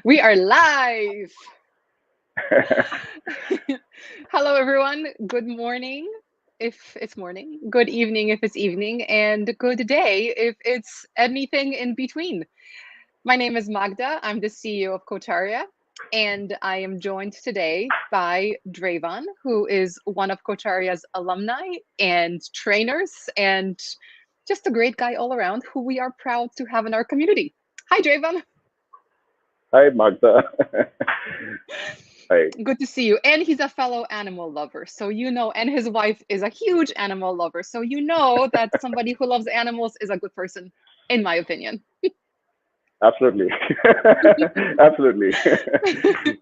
We are live. Hello, everyone. Good morning if it's morning, good evening if it's evening, and good day if it's anything in between. My name is Magda. I'm the CEO of Cocharia, and I am joined today by Draven, who is one of Cocharia's alumni and trainers, and just a great guy all around who we are proud to have in our community. Hi, Draven. Hi, Magda. Hi. Good to see you. And he's a fellow animal lover. So you know, and his wife is a huge animal lover. So you know that somebody who loves animals is a good person, in my opinion. Absolutely. Absolutely.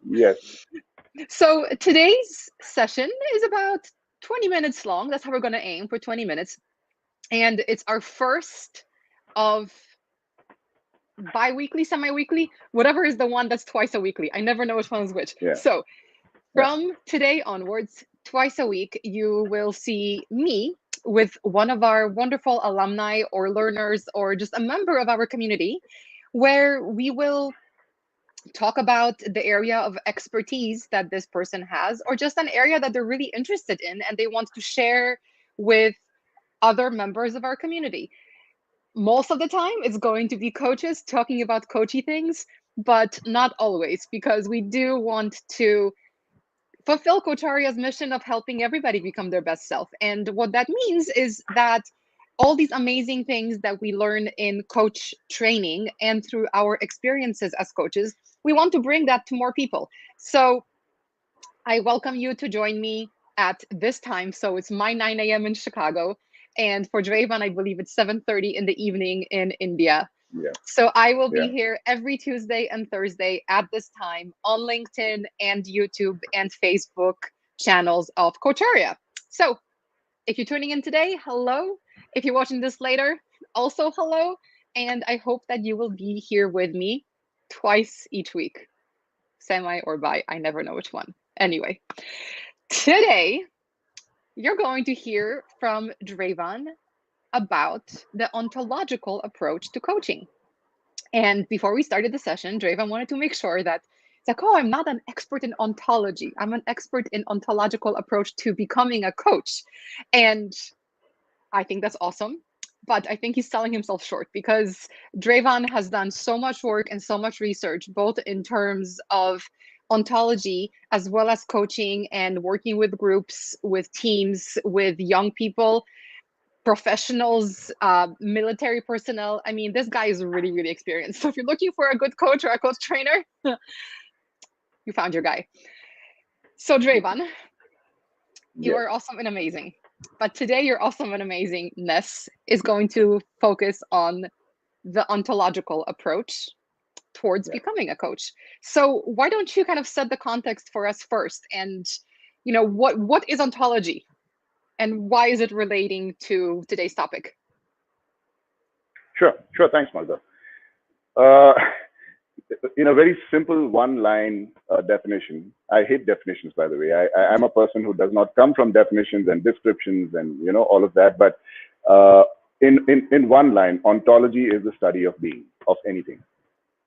Yes. So today's session is about 20 minutes long. That's how we're going to aim for 20 minutes. And it's our first of bi-weekly, semi-weekly, whatever is the one that's twice a weekly. I never know which one is which. Yeah. So Yeah. from today onwards, twice a week, you will see me with one of our wonderful alumni or learners or just a member of our community, where we will talk about the area of expertise that this person has, or just an area that they're really interested in and they want to share with other members of our community. Most of the time, it's going to be coaches talking about coachy things, but not always, because we do want to fulfill Cocharia's mission of helping everybody become their best self. And what that means is that all these amazing things that we learn in coach training and through our experiences as coaches, we want to bring that to more people. So I welcome you to join me at this time. So it's my 9 a.m. in Chicago. And for Draven, I believe it's 7:30 in the evening in India. Yeah. So I will be Yeah. here every Tuesday and Thursday at this time on LinkedIn and YouTube and Facebook channels of Cocharia. So if you're tuning in today, hello. If you're watching this later, also hello. And I hope that you will be here with me twice each week, semi or bi. I never know which one. Anyway, today you're going to hear from Draven about the ontological approach to coaching. And before we started the session, Draven wanted to make sure that it's like, oh, I'm not an expert in ontology. I'm an expert in ontological approach to becoming a coach. And I think that's awesome. But I think he's selling himself short because Draven has done so much work and so much research, both in terms of ontology as well as coaching and working with groups, with teams, with young people, professionals, military personnel. I mean, this guy is really, really experienced. So if you're looking for a good coach or a coach trainer, you found your guy. So Draven, you Yes. are awesome and amazing. But today, your awesome and amazingness is going to focus on the ontological approach towards Yeah. becoming a coach. So why don't you kind of set the context for us first? And what is ontology, and why is it relating to today's topic? Sure. Sure. Thanks, Magda. Uh, in a very simple one-line definition, I hate definitions, by the way. I'm a person who does not come from definitions and descriptions and all of that. But uh, in one line, ontology is the study of being, of anything,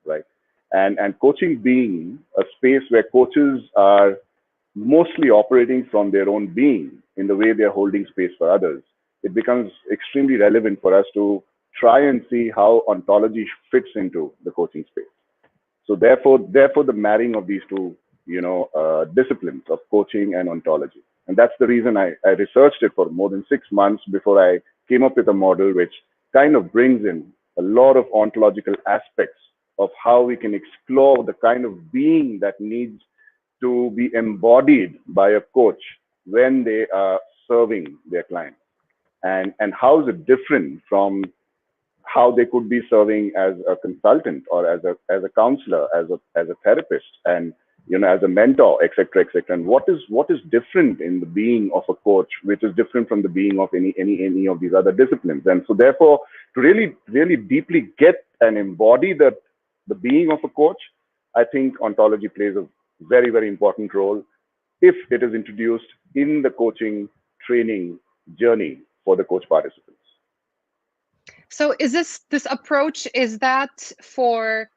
right? And coaching being a space where coaches are mostly operating from their own being in the way they're holding space for others, it becomes extremely relevant for us to try and see how ontology fits into the coaching space. So therefore, the marrying of these two, disciplines of coaching and ontology, and that's the reason I researched it for more than 6 months before I came up with a model which kind of brings in a lot of ontological aspects of how we can explore the kind of being that needs to be embodied by a coach when they are serving their client, and how is it different from how they could be serving as a consultant or as a counselor, as a therapist, and as a mentor, etc., etc. And what is different in the being of a coach, which is different from the being of any of these other disciplines. And so therefore, to really deeply get and embody the being of a coach, I think ontology plays a very important role if it is introduced in the coaching training journey for the coach participants. So is this approach, is that for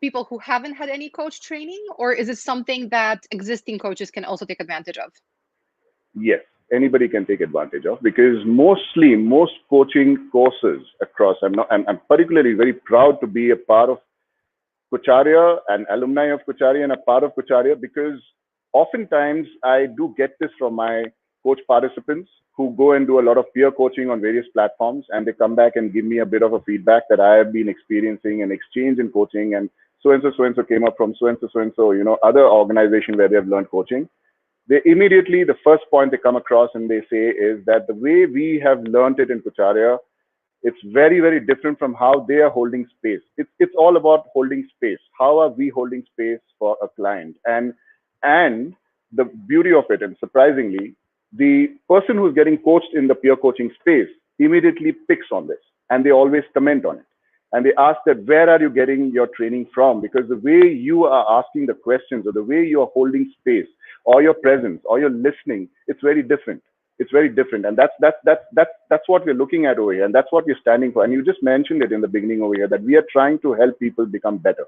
people who haven't had any coach training, or is it something that existing coaches can also take advantage of? Yes, anybody can take advantage of, because most coaching courses across, I'm particularly very proud to be a part of Kucharya, an alumni of Kucharya and a part of Kucharya, because oftentimes I do get this from my coach participants who go and do a lot of peer coaching on various platforms, and they come back and give me a bit of a feedback that I have been experiencing an exchange in coaching, and so and so came up from so and so, other organization where they have learned coaching. They immediately, the first point they come across and they say is that the way we have learned it in Kucharya, it's very, very different from how they are holding space. It's all about holding space. How are we holding space for a client? And the beauty of it, and surprisingly, the person who's getting coached in the peer coaching space immediately picks on this, and they always comment on it. And they ask that, where are you getting your training from? Because the way you are asking the questions, or the way you are holding space, or your presence, or your listening, it's very different. It's very different, and that's what we're looking at over here, and that's what we're standing for. And you just mentioned it in the beginning over here, that we are trying to help people become better,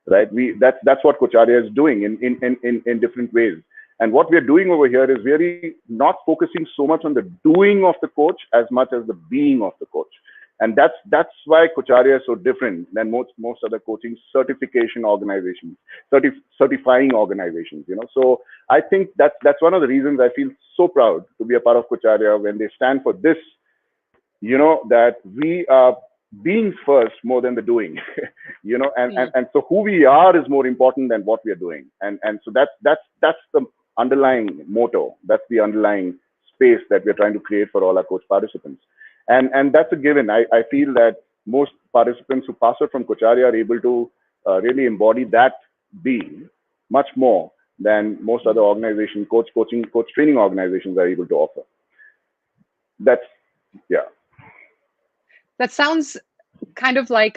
right? That's what Kucharya is doing in different ways. And what we're doing over here is really not focusing so much on the doing of the coach as much as the being of the coach. And that's why Kucharya is so different than most other coaching certification organizations, certifying organizations. So I think that's one of the reasons I feel so proud to be a part of Kucharya, when they stand for this. That we are being first more than the doing. And so who we are is more important than what we are doing. And so that's the underlying motto. That's the underlying space that we're trying to create for all our coach participants. And that's a given. I feel that most participants who pass out from Kucharya are able to really embody that being much more than most other organizations, coach training organizations are able to offer. That's, yeah. That sounds kind of like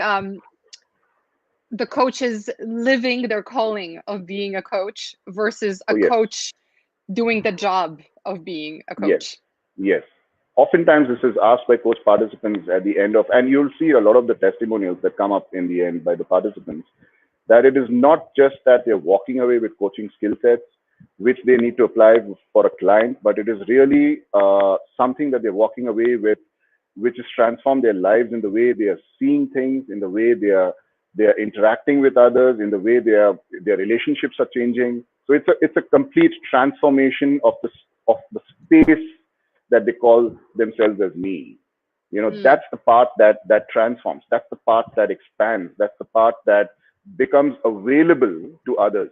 the coaches living their calling of being a coach versus a yes. coach doing the job of being a coach. Yes. Oftentimes this is asked by coach participants at the end of, and you'll see a lot of the testimonials that come up in the end by the participants, that it is not just that they're walking away with coaching skill sets which they need to apply for a client, but it is really something that they're walking away with, which has transformed their lives in the way they are seeing things, in the way they are interacting with others, in the way their relationships are changing. So it's a complete transformation of the space that they call themselves as me. That's the part that transforms. That's the part that expands. That's the part that becomes available to others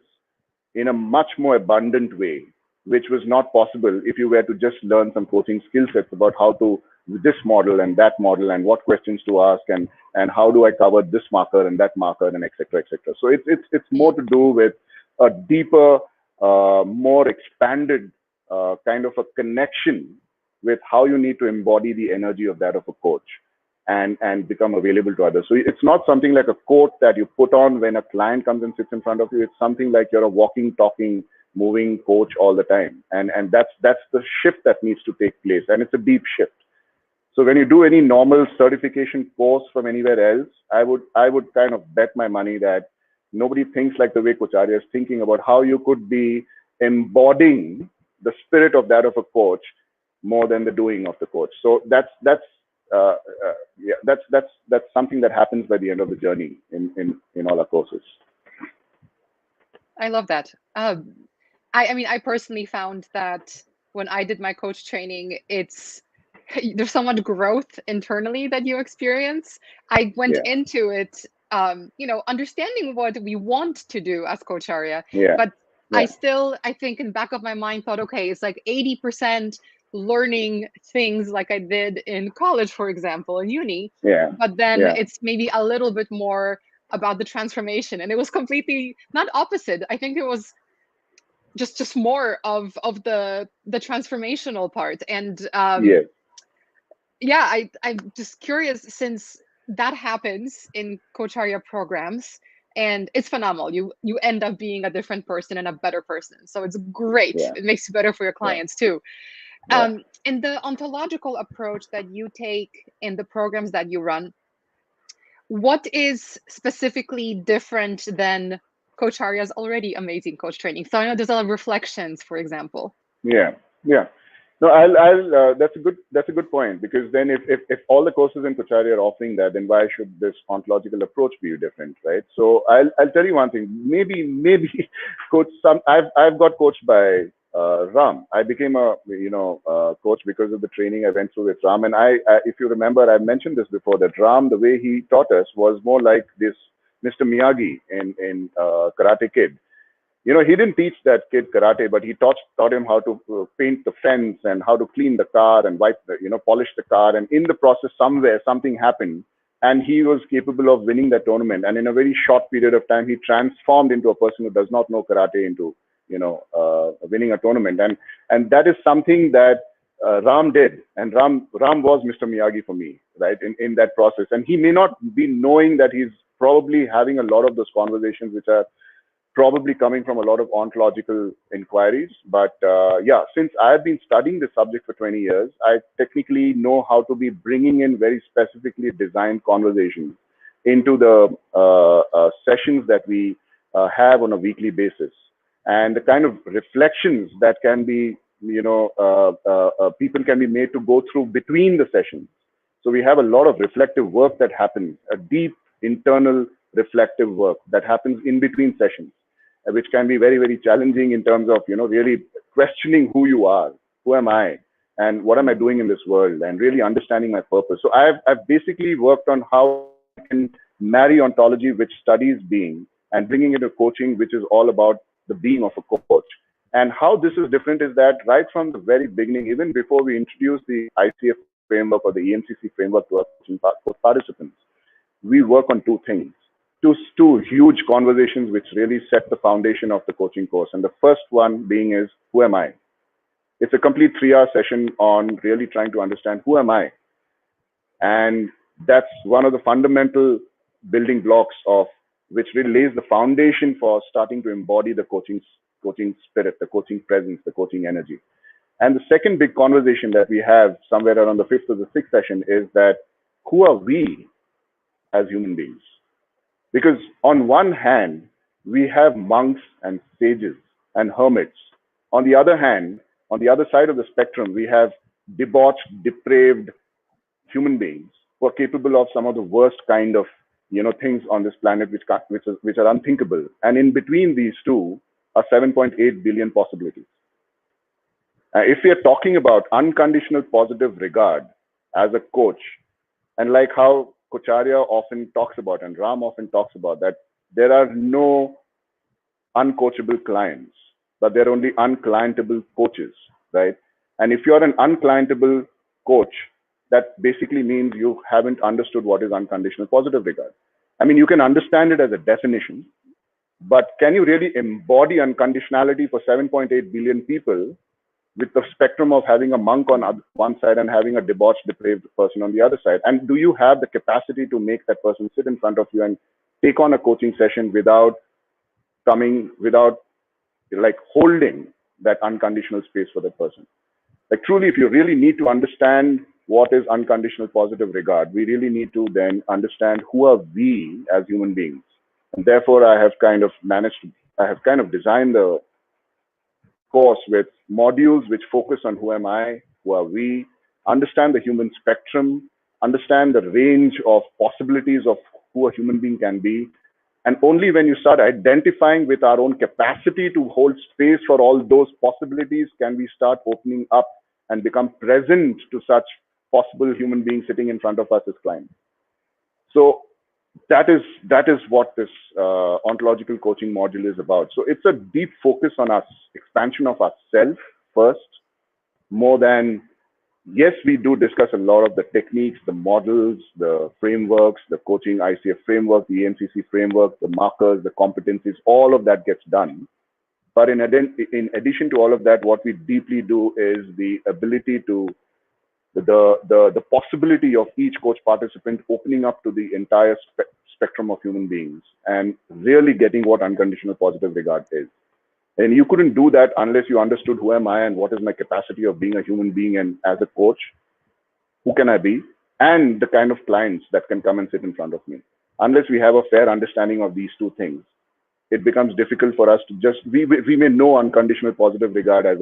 in a much more abundant way, which was not possible if you were to just learn some coaching skill sets about how to this model and that model, and what questions to ask, and how do I cover this marker and that marker, and etc. etc. So it's more to do with a deeper, more expanded kind of a connection with how you need to embody the energy of that of a coach, and become available to others. So it's not something like a coat that you put on when a client comes and sits in front of you. It's something like you're a walking, talking, moving coach all the time. And that's the shift that needs to take place. And it's a deep shift. So when you do any normal certification course from anywhere else, I would kind of bet my money that nobody thinks like the way Kucharya is thinking about how you could be embodying the spirit of that of a coach more than the doing of the coach. So that's something that happens by the end of the journey in all our courses. I love that. I mean, I personally found that when I did my coach training, there's so much growth internally that you experience. I went into it, understanding what we want to do as Coacharya, but I think in the back of my mind thought, okay, it's like 80% learning things like I did in college, for example, in uni. But then it's maybe a little bit more about the transformation. And it was completely not opposite. I think it was just more of the transformational part. And I'm just curious, since that happens in Coacharya programs, and it's phenomenal. You end up being a different person and a better person. So it's great. It makes you better for your clients too. And the ontological approach that you take in the programs that you run, what is specifically different than Coach Arya's already amazing coach training? So I know there's a lot of reflections, for example. Yeah, yeah. No, that's a good point, because then if all the courses in Kuchari are offering that, then why should this ontological approach be different, right? So I'll tell you one thing. Maybe coach I've got coached by Ram. I became a coach because of the training I went through with Ram. And I if you remember, I mentioned this before, that Ram, the way he taught us was more like this Mr. Miyagi in Karate Kid. He didn't teach that kid karate, but he taught him how to paint the fence and how to clean the car and polish the car. And in the process, somewhere something happened, and he was capable of winning that tournament. And in a very short period of time, he transformed into a person who does not know karate into winning a tournament. And that is something that Ram did, and Ram was Mr. Miyagi for me, right? In that process, and he may not be knowing that he's probably having a lot of those conversations which are probably coming from a lot of ontological inquiries. But yeah, since I've been studying this subject for 20 years, I technically know how to be bringing in very specifically designed conversations into the sessions that we have on a weekly basis, and the kind of reflections that can be, people can be made to go through between the sessions. So we have a lot of reflective work that happens, a deep internal reflective work that happens in between sessions, which can be very, very challenging in terms of, really questioning who you are, who am I, and what am I doing in this world, and really understanding my purpose. So I've basically worked on how I can marry ontology, which studies being, and bringing it to coaching, which is all about the being of a coach. And how this is different is that right from the very beginning, even before we introduce the ICF framework or the EMCC framework to our coaching participants, we work on two things, two huge conversations which really set the foundation of the coaching course. And the first one being is, who am I? It's a complete 3-hour session on really trying to understand who am I. And that's one of the fundamental building blocks of which really lays the foundation for starting to embody the coaching spirit, the coaching presence, the coaching energy. And the second big conversation that we have somewhere around the 5th or the 6th session is that, who are we as human beings? Because on one hand, we have monks and sages and hermits. On the other hand, on the other side of the spectrum, we have debauched, depraved human beings who are capable of some of the worst kind of things on this planet, which are unthinkable. And in between these two are 7.8 billion possibilities. If we are talking about unconditional positive regard as a coach, and like how Kocharya often talks about and Ram often talks about, that there are no uncoachable clients, but there are only unclientable coaches, right? And if you're an unclientable coach, that basically means you haven't understood what is unconditional positive regard. I mean, you can understand it as a definition, but can you really embody unconditionality for 7.8 billion people with the spectrum of having a monk on one side and having a debauched, depraved person on the other side? And do you have the capacity to make that person sit in front of you and take on a coaching session without like holding that unconditional space for that person? Like truly, if you really need to understand what is unconditional positive regard, we really need to then understand who are we as human beings. And therefore, I have kind of designed the course with modules which focus on who am I, who are we, understand the human spectrum, understand the range of possibilities of who a human being can be. And only when you start identifying with our own capacity to hold space for all those possibilities can we start opening up and become present to such possible human beings sitting in front of us as clients. So that is what this ontological coaching module is about. So it's a deep focus on us, expansion of ourselves first, more than, yes, we do discuss a lot of the techniques, the models, the frameworks, the coaching ICF framework, the EMCC framework, the markers, the competencies, all of that gets done. But in addition to all of that, what we deeply do is the ability to the possibility of each coach participant opening up to the entire spectrum of human beings and really getting what unconditional positive regard is. And you couldn't do that unless you understood who am I and what is my capacity of being a human being, and as a coach, who can I be, and the kind of clients that can come and sit in front of me. unless we have a fair understanding of these two things, it becomes difficult for us to just, we may know unconditional positive regard as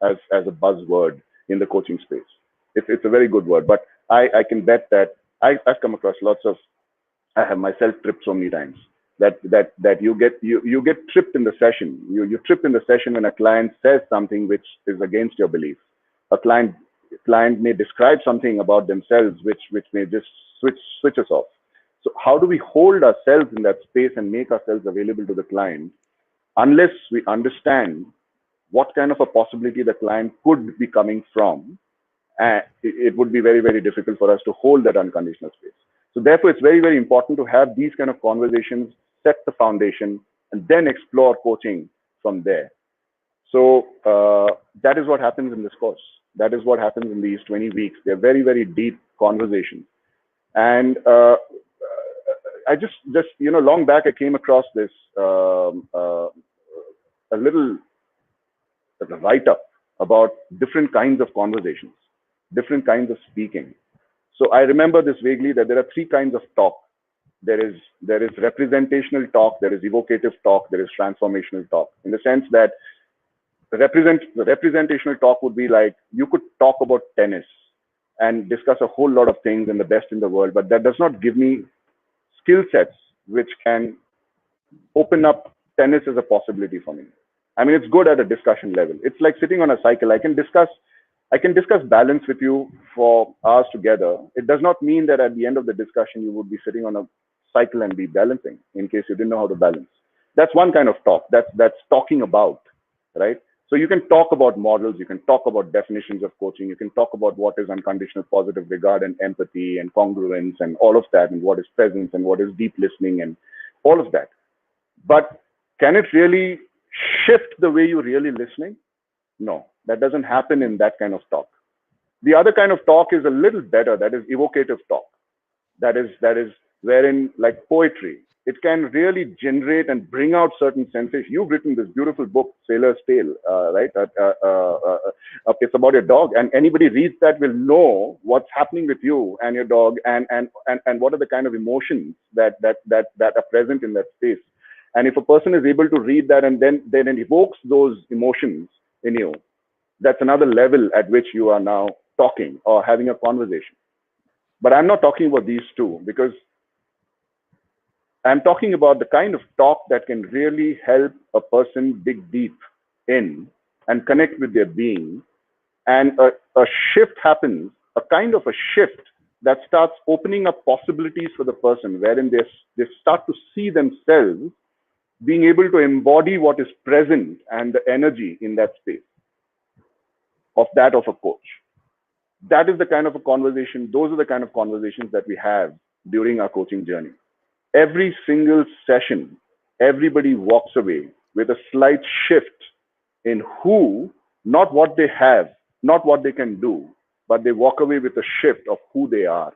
a buzzword in the coaching space. It's a very good word, but I can bet that I've come across lots of, I have myself tripped so many times that you get tripped in the session. You trip in the session when a client says something which is against your belief. A client may describe something about themselves which may just switch us off. So how do we hold ourselves in that space and make ourselves available to the client unless we understand what kind of a possibility the client could be coming from? And it would be very, very difficult for us to hold that unconditional space. So therefore, it's very, very important to have these kind of conversations, set the foundation, and then explore coaching from there. So that is what happens in this course. That is what happens in these 20 weeks. They're very, very deep conversations. And I just long back, I came across this a little write-up about different kinds of conversations, different kinds of speaking. So I remember this vaguely, that there are three kinds of talk. There is representational talk, there is evocative talk, there is transformational talk. In the sense that the representational talk would be like, you could talk about tennis and discuss a whole lot of things and the best in the world, but that does not give me skill sets which can open up tennis as a possibility for me. I mean, it's good at a discussion level. It's like sitting on a cycle. I can discuss balance with you for hours together. It does not mean that at the end of the discussion, you would be sitting on a cycle and be balancing, in case you didn't know how to balance. That's one kind of talk. That's talking about, right? So you can talk about models, you can talk about definitions of coaching, you can talk about what is unconditional positive regard and empathy and congruence and all of that, and what is presence and what is deep listening and all of that. But can it really shift the way you're really listening? No, that doesn't happen in that kind of talk. The other kind of talk is a little better. That is evocative talk. That is wherein, like poetry, it can really generate and bring out certain sensations. You've written this beautiful book, Sailor's Tale, right? It's about your dog, and anybody reads that will know what's happening with you and your dog, and what are the kind of emotions that are present in that space. And if a person is able to read that and then it evokes those emotions in you, that's another level at which you are now talking or having a conversation. But I'm not talking about these two, because I'm talking about the kind of talk that can really help a person dig deep in and connect with their being. And a shift happens, a kind of a shift that starts opening up possibilities for the person, wherein they start to see themselves being able to embody what is present and the energy in that space of a coach. That is the kind of a conversation, those are the kind of conversations that we have during our coaching journey. Every single session, everybody walks away with a slight shift in who, not what they have, not what they can do, but they walk away with a shift of who they are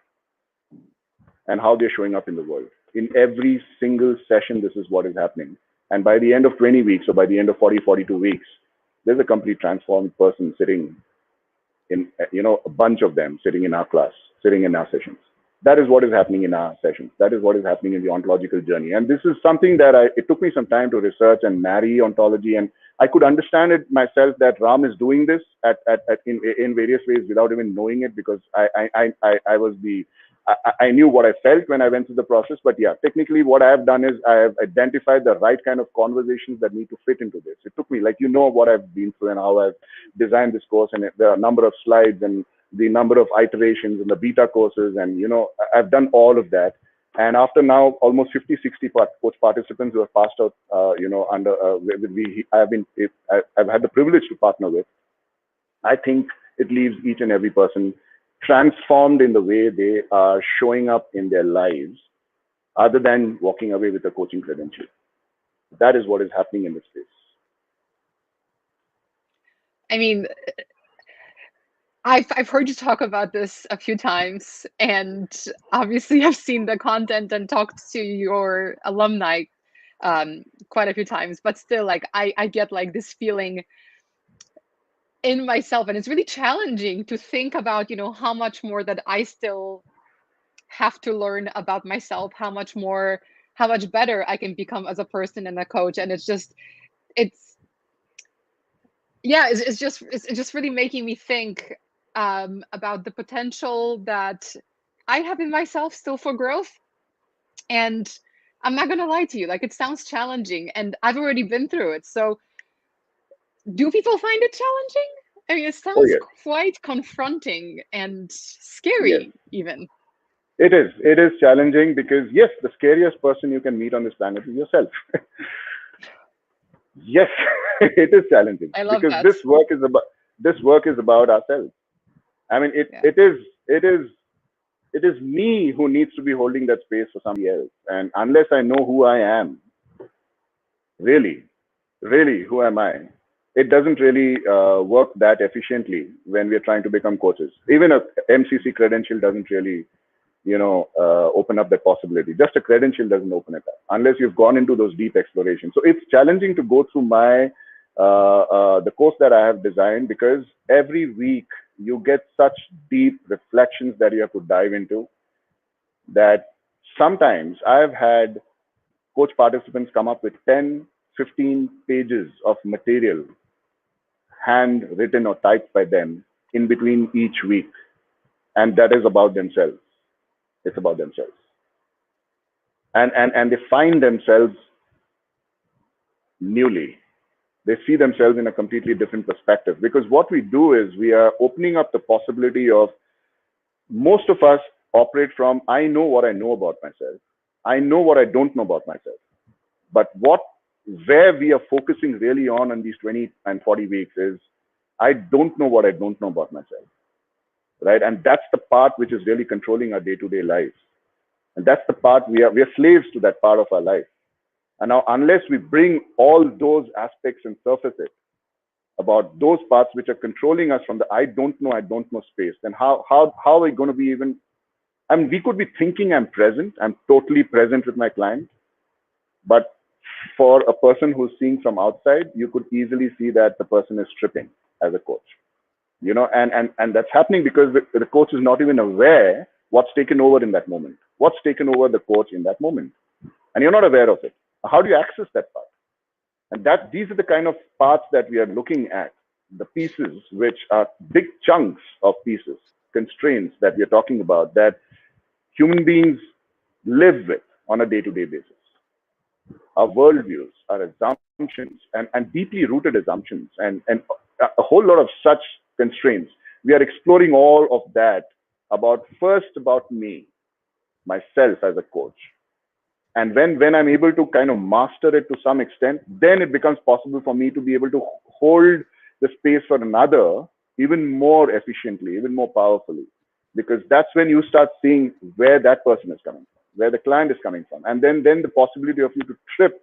and how they're showing up in the world. In every single session, this is what is happening. And by the end of 20 weeks or by the end of 42 weeks, there's a complete transformed person sitting in, a bunch of them sitting in our class, sitting in our sessions. That is what is happening in our sessions. That is what is happening in the ontological journey. And this is something that it took me some time to research and marry ontology. And I could understand it myself that Ram is doing this in various ways without even knowing it, because I knew what I felt when I went through the process. But yeah, technically what I have done is I have identified the right kind of conversations that need to fit into this. It took me, like, what I've been through and how I've designed this course, and there are a number of slides and the number of iterations and the beta courses, and I've done all of that. And after now almost 50-60 coach participants who have passed out, I've had the privilege to partner with, I think it leaves each and every person transformed in the way they are showing up in their lives, other than walking away with a coaching credential. That is what is happening in this space. I mean, I've heard you talk about this a few times, and obviously I've seen the content and talked to your alumni quite a few times, but still, like, I get like this feeling in myself, and it's really challenging to think about, how much more that I still have to learn about myself, how much better I can become as a person and a coach. And it's yeah, it's just really making me think about the potential that I have in myself still for growth. And I'm not gonna lie to you, like, it sounds challenging, and I've already been through it. So do people find it challenging? I mean, it Oh sounds yes, quite confronting and yes. scary, even. It is. It is challenging because yes, the scariest person you can meet on this planet is yourself. Yes, it is challenging I love because that. this work is about ourselves. I mean, Yeah. it is me who needs to be holding that space for somebody else. And unless I know who I am, really, really, who am I? It doesn't really work that efficiently when we're trying to become coaches. Even a MCC credential doesn't really, open up that possibility. Just a credential doesn't open it up unless you've gone into those deep explorations. So it's challenging to go through the course that I have designed because every week you get such deep reflections that you have to dive into that sometimes I've had coach participants come up with 10, 15 pages of material handwritten or typed by them in between each week. And that is about themselves. It's about themselves. And they find themselves newly. They see themselves in a completely different perspective. Because what we do is we are opening up the possibility of most of us operate from I know what I know about myself. I know what I don't know about myself. But where we are focusing really on these 20 and 40 weeks is I don't know what I don't know about myself, right? And that's the part which is really controlling our day-to-day lives. And that's the part we are slaves to that part of our life. And now, unless we bring all those aspects and surface it about those parts which are controlling us from the I don't know space, then how are we going to be even? I mean, we could be thinking I'm totally present with my client, but for a person who's seeing from outside, you could easily see that the person is stripping as a coach, and that's happening because the coach is not even aware what's taken over in that moment, what's taken over the coach in that moment, and you're not aware of it. How do you access that part? And that these are the kind of parts that we are looking at, the pieces which are big chunks of pieces, constraints that we are talking about that human beings live with on a day-to-day basis. Our worldviews, our assumptions, and deeply rooted assumptions, and a whole lot of such constraints. We are exploring all of that about me, myself as a coach. And when I'm able to kind of master it to some extent, then it becomes possible for me to be able to hold the space for another even more efficiently, even more powerfully, because that's when you start seeing where that person is coming from, where the client is coming from, and then the possibility of you to trip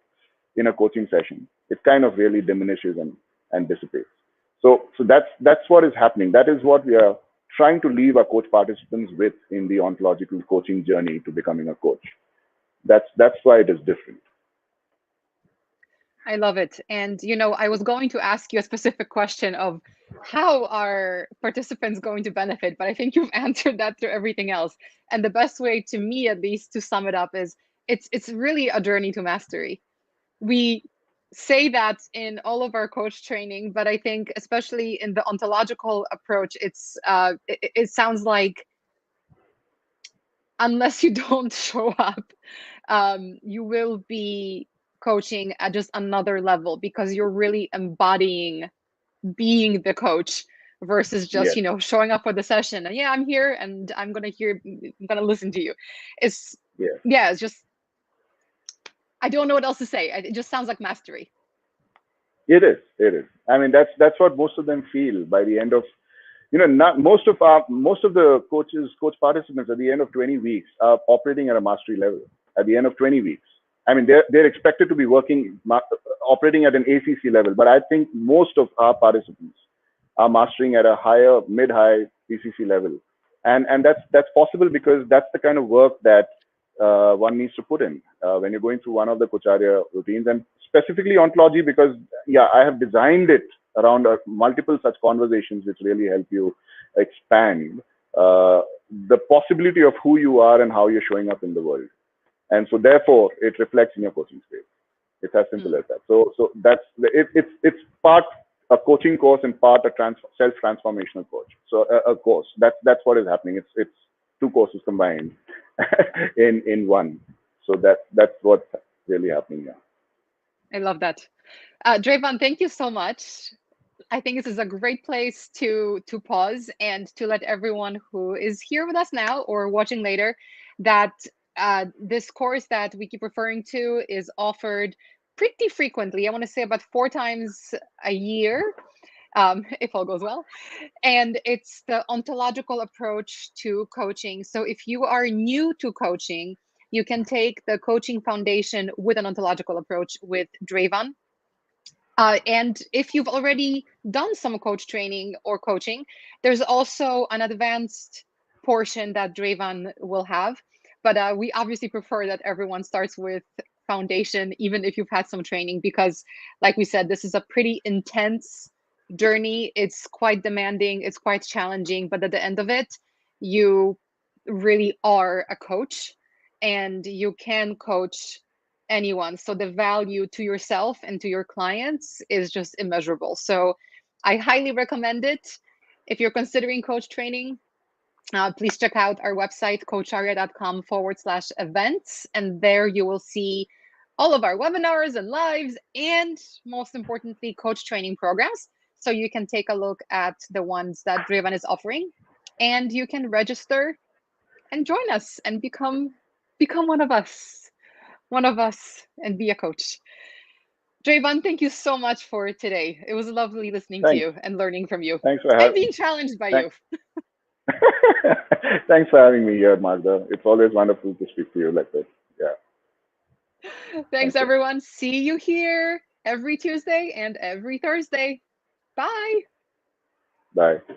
in a coaching session, it kind of really diminishes and dissipates. So that's what is happening. That is what we are trying to leave our coach participants with in the ontological coaching journey to becoming a coach. That's why it is different. I love it. And, I was going to ask you a specific question of how are participants going to benefit, but I think you've answered that through everything else. And the best way, to me at least, to sum it up is it's really a journey to mastery. We say that in all of our coach training, but I think especially in the ontological approach, it sounds like unless you don't show up, you will be coaching at just another level because you're really embodying being the coach versus just Yes, showing up for the session and yeah, I'm here and I'm gonna listen to you. It's yes. Yeah, it's just I don't know what else to say. It just sounds like mastery. It is. It is. I mean, that's what most of them feel by the end of, not most of the coach participants at the end of 20 weeks are operating at a mastery level. At the end of 20 weeks, I mean, they're expected to be operating at an ACC level, but I think most of our participants are mastering at a higher, mid-high PCC level, and that's possible because that's the kind of work that one needs to put in when you're going through one of the Kocharya routines, and specifically ontology, because yeah, I have designed it around multiple such conversations which really help you expand the possibility of who you are and how you're showing up in the world. And so therefore it reflects in your coaching space. It's as simple as that. So that's it's part a coaching course and part a self transformational coach. So a course that's what is happening. It's two courses combined in one. So that's what's really happening here. I love that. Drayvon, thank you so much. I think this is a great place to pause and to let everyone who is here with us now or watching later that this course that we keep referring to is offered pretty frequently. I want to say about 4 times a year, if all goes well. And it's the ontological approach to coaching. So if you are new to coaching, you can take the coaching foundation with an ontological approach with Drayvon. And if you've already done some coach training or coaching, there's also an advanced portion that Drayvon will have. But we obviously prefer that everyone starts with foundation, even if you've had some training, because, like we said, this is a pretty intense journey. It's quite demanding, it's quite challenging, but at the end of it, you really are a coach and you can coach anyone. So the value to yourself and to your clients is just immeasurable. So I highly recommend it. If you're considering coach training, please check out our website, coacharia.com/events. And there you will see all of our webinars and lives, and most importantly, coach training programs. So you can take a look at the ones that Drayvon is offering, and you can register and join us and become one of us and be a coach. Drayvon, thank you so much for today. It was lovely listening to Thanks. you and learning from you Thanks for and having. being challenged by you. Thanks. Thanks for having me here, Magda. It's always wonderful to speak to you like this. Yeah. Thanks, Thank you. everyone. See you here every Tuesday and every Thursday. Bye. Bye. Bye.